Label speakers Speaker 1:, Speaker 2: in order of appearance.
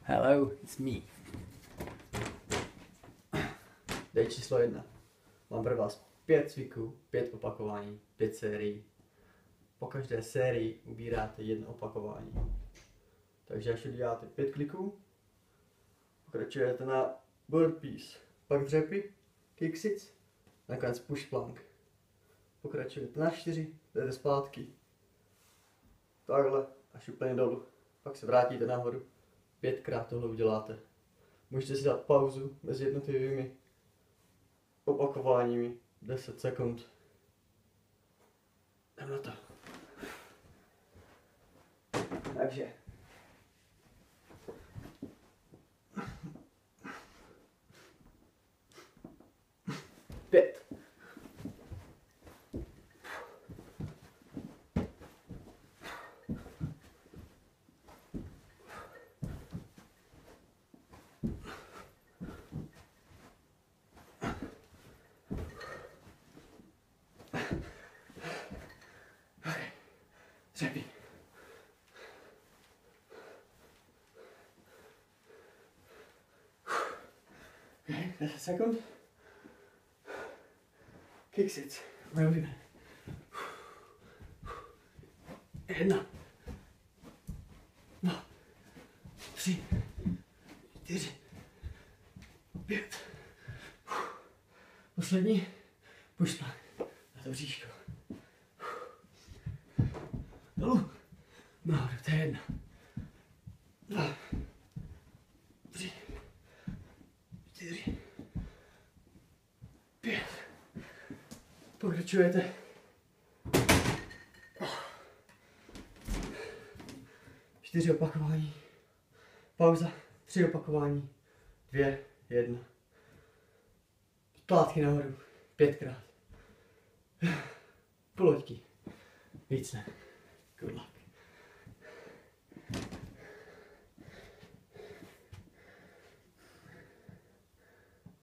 Speaker 1: Hello, it's me.
Speaker 2: Dej číslo 1. Mám pro vás 5 cviků, 5 opakování, 5 sérií. Po každé sérii ubíráte 1 opakování. Takže až uděláte 5 kliků, pokračujete na burpees, pak dřepy, kick sits, nakonec push plank. Pokračujete na 4, jdete zpátky. Takhle až úplně dolů. Pak se vrátíte nahoru. 5krát tohle uděláte. Můžete si dát pauzu mezi jednotlivými opakováními 10 sekund. Jdem na to. Takže. Pět. Dřepy. Okay, 10 sekund. Kick sits. Moje oblíbené. 1, 2, 3, 4, 5. Poslední. Push plank. Na to bříško. Dolů. Nahoru, to je 1, 2, 3, 4, 5. Pokračujete. 4 opakování. Pauza. 3 opakování. 2, 1. Tlátky nahoru. 5krát. Poloďky. Víc ne. Good luck.